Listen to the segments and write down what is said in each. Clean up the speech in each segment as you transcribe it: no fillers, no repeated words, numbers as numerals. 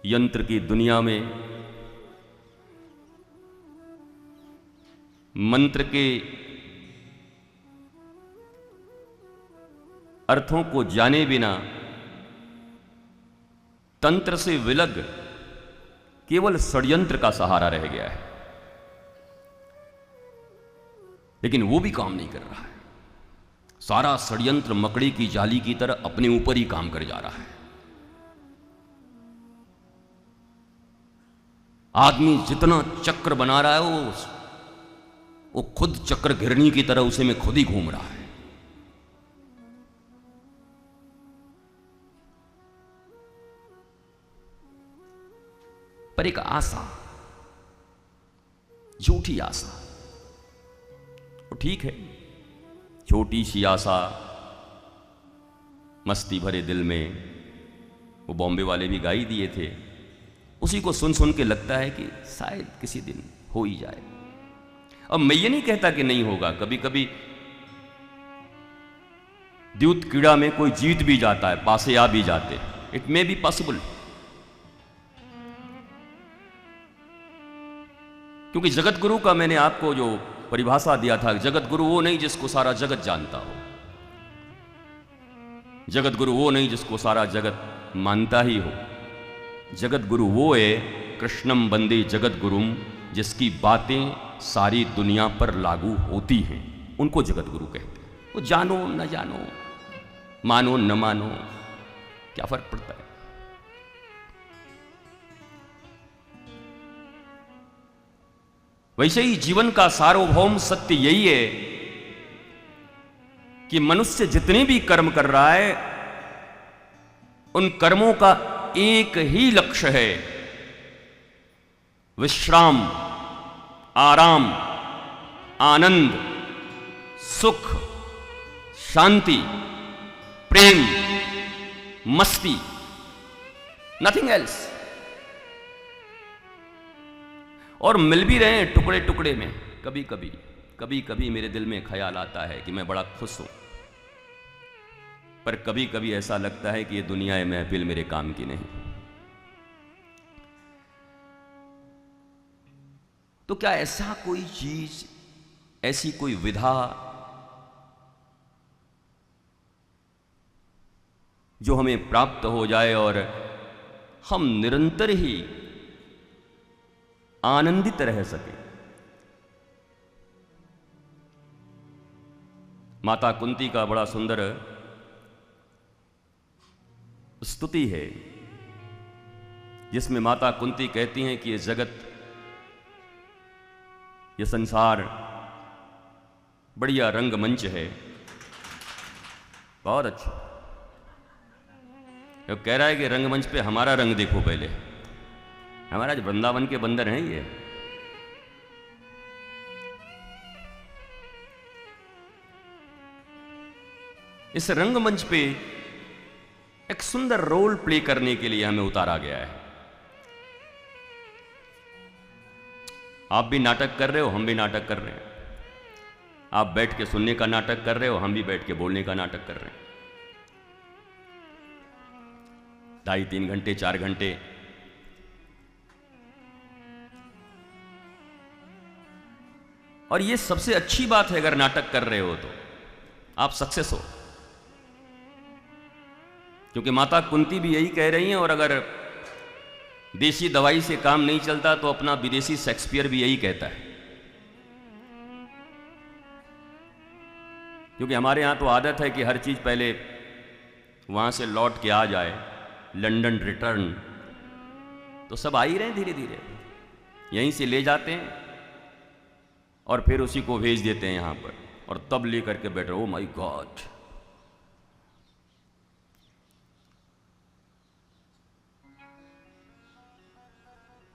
यंत्र की दुनिया में मंत्र के अर्थों को जाने बिना तंत्र से विलग केवल षड्यंत्र का सहारा रह गया है। लेकिन वो भी काम नहीं कर रहा है। सारा षड्यंत्र मकड़ी की जाली की तरह अपने ऊपर ही काम कर जा रहा है। आदमी जितना चक्र बना रहा है वो खुद चक्र घिरनी की तरह उसे में खुद ही घूम रहा है। पर एक आशा, झूठी आशा, वो ठीक है, छोटी सी आशा मस्ती भरे दिल में, वो बॉम्बे वाले भी गा ही दिए थे। उसी को सुन सुन के लगता है कि शायद किसी दिन हो ही जाए। अब मैं ये नहीं कहता कि नहीं होगा, कभी कभी द्यूत कीड़ा में कोई जीत भी जाता है, पासे आ भी जाते, इट मे बी पॉसिबल। क्योंकि जगत गुरु का मैंने आपको जो परिभाषा दिया था, जगत गुरु वो नहीं जिसको सारा जगत जानता हो, जगत गुरु वो नहीं जिसको सारा जगत मानता ही हो। जगत गुरु वो है, कृष्णम वंदे जगत गुरुम, जिसकी बातें सारी दुनिया पर लागू होती हैं, उनको जगत गुरु कहते हैं। वो जानो न जानो, मानो न मानो, क्या फर्क पड़ता है। वैसे ही जीवन का सार्वभौम सत्य यही है कि मनुष्य जितने भी कर्म कर रहा है, उन कर्मों का एक ही लक्ष्य है, विश्राम, आराम, आनंद, सुख, शांति, प्रेम, मस्ती, नथिंग एल्स। और मिल भी रहे हैं टुकड़े टुकड़े में। कभी कभी मेरे दिल में ख्याल आता है कि मैं बड़ा खुश हूं, पर कभी कभी ऐसा लगता है कि ये दुनिया है महफिल मेरे काम की नहीं। तो क्या ऐसा कोई चीज, ऐसी कोई विधा जो हमें प्राप्त हो जाए और हम निरंतर ही आनंदित रह सके? माता कुंती का बड़ा सुंदर स्तुति है, जिसमें माता कुंती कहती हैं कि ये जगत, ये संसार बढ़िया रंगमंच है, बहुत अच्छा। वो कह रहा है कि रंगमंच पे हमारा रंग देखो पहले, हमारा जो वृंदावन के बंदर हैं ये। इस रंगमंच पे एक सुंदर रोल प्ले करने के लिए हमें उतारा गया है। आप भी नाटक कर रहे हो, हम भी नाटक कर रहे हैं। आप बैठ के सुनने का नाटक कर रहे हो, हम भी बैठ के बोलने का नाटक कर रहे हैं। 2.5-3 घंटे 4 घंटे और ये सबसे अच्छी बात है, अगर नाटक कर रहे हो तो आप सक्सेस हो। क्योंकि माता कुंती भी यही कह रही हैं, और अगर देसी दवाई से काम नहीं चलता तो अपना विदेशी शेक्सपियर भी यही कहता है। क्योंकि हमारे यहां तो आदत है कि हर चीज पहले वहां से लौट के आ जाए, लंदन रिटर्न, तो सब आ ही रहे हैं धीरे धीरे, यहीं से ले जाते हैं और फिर उसी को भेज देते हैं यहां पर, और तब ले करके बैठ रहे। ओ माय गॉड,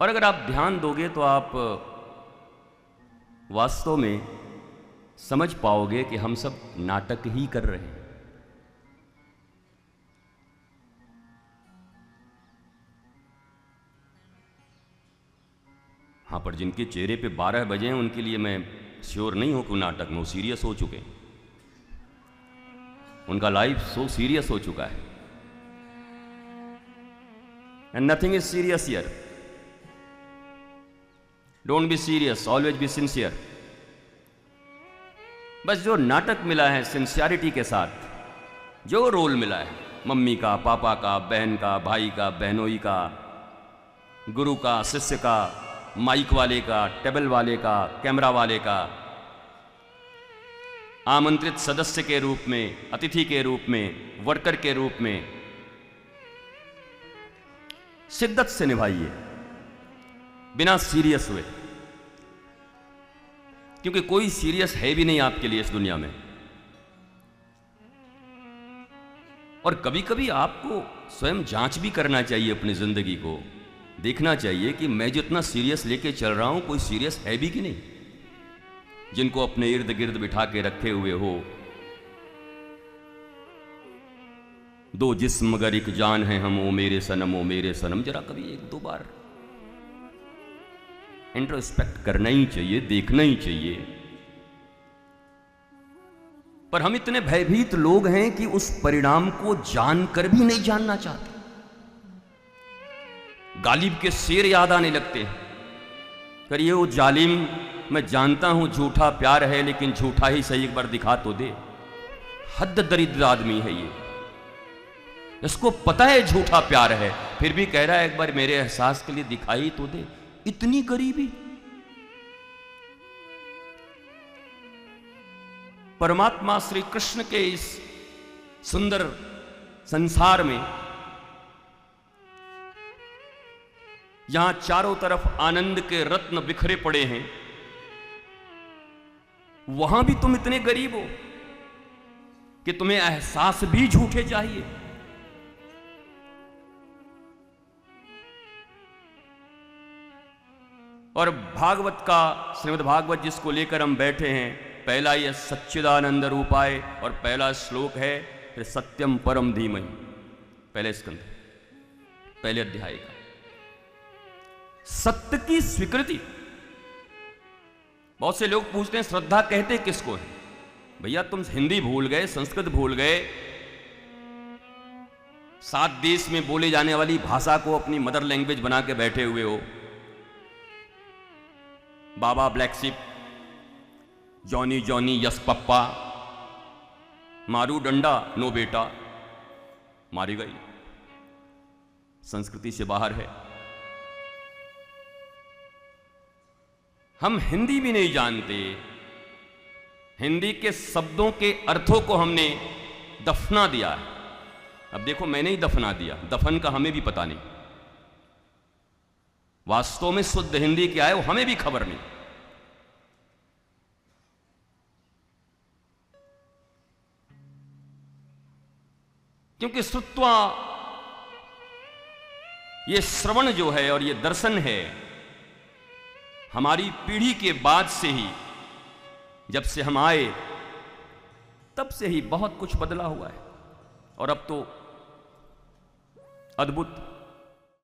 और अगर आप ध्यान दोगे तो आप वास्तव में समझ पाओगे कि हम सब नाटक ही कर रहे हैं। हाँ, पर जिनके चेहरे पे 12 बजे हैं उनके लिए मैं श्योर नहीं हूं कि नाटक में वो सीरियस हो चुके हैं, उनका लाइफ सो सीरियस हो चुका है। And nothing is serious here. Don't be serious, always be sincere. बस जो नाटक मिला है सिंसियरिटी के साथ, जो रोल मिला है मम्मी का, पापा का, बहन का, भाई का, बहनोई का, गुरु का, शिष्य का, माइक वाले का, टेबल वाले का, कैमरा वाले का, आमंत्रित सदस्य के रूप में, अतिथि के रूप में, वर्कर के रूप में शिद्दत से निभाइए, बिना सीरियस हुए, क्योंकि कोई सीरियस है भी नहीं आपके लिए इस दुनिया में। और कभी कभी आपको स्वयं जांच भी करना चाहिए अपनी जिंदगी को, देखना चाहिए कि मैं जितना सीरियस लेके चल रहा हूं कोई सीरियस है भी कि नहीं। जिनको अपने इर्द गिर्द बिठा के रखे हुए हो, दो जिस्म मगर एक जान है हम, ओ मेरे सनम, ओ मेरे सनम, जरा कभी एक दो बार इंट्रोस्पेक्ट करना ही चाहिए, देखना ही चाहिए। पर हम इतने भयभीत लोग हैं कि उस परिणाम को जानकर भी नहीं जानना चाहते। गालिब के शेर याद आने लगते हैं, करिए वो जालिम, मैं जानता हूं झूठा प्यार है, लेकिन झूठा ही सही एक बार दिखा तो दे। हद दरिद्र आदमी है ये, इसको पता है झूठा प्यार है, फिर भी कह रहा है एक बार मेरे एहसास के लिए दिखाई तो दे। इतनी गरीबी। परमात्मा श्री कृष्ण के इस सुंदर संसार में यहां चारों तरफ आनंद के रत्न बिखरे पड़े हैं, वहां भी तुम इतने गरीब हो कि तुम्हें एहसास भी झूठे चाहिए। और भागवत का, श्रीमद् भागवत जिसको लेकर हम बैठे हैं, पहला यह सच्चिदानंद रूपाय और पहला श्लोक है फिर सत्यम परम धीमहि, पहले स्कंद, पहले अध्याय का सत्य की स्वीकृति। बहुत से लोग पूछते हैं श्रद्धा कहते किसको है? भैया तुम हिंदी भूल गए, संस्कृत भूल गए, 7 देश में बोले जाने वाली भाषा को अपनी मदर लैंग्वेज बना के बैठे हुए हो। Baa baa black sheep, Johnny Johnny yes papa, मारू डंडा नो बेटा, मारी गई, संस्कृति से बाहर है। हम हिंदी भी नहीं जानते, हिंदी के शब्दों के अर्थों को हमने दफना दिया है। अब देखो, मैंने ही दफना दिया, दफन का हमें भी पता नहीं, वास्तव में शुद्ध हिंदी क्या है वो हमें भी खबर नहीं। क्योंकि श्रुत्वा, ये श्रवण जो है और ये दर्शन है, हमारी पीढ़ी के बाद से ही, जब से हम आए तब से ही बहुत कुछ बदला हुआ है। और अब तो अद्भुत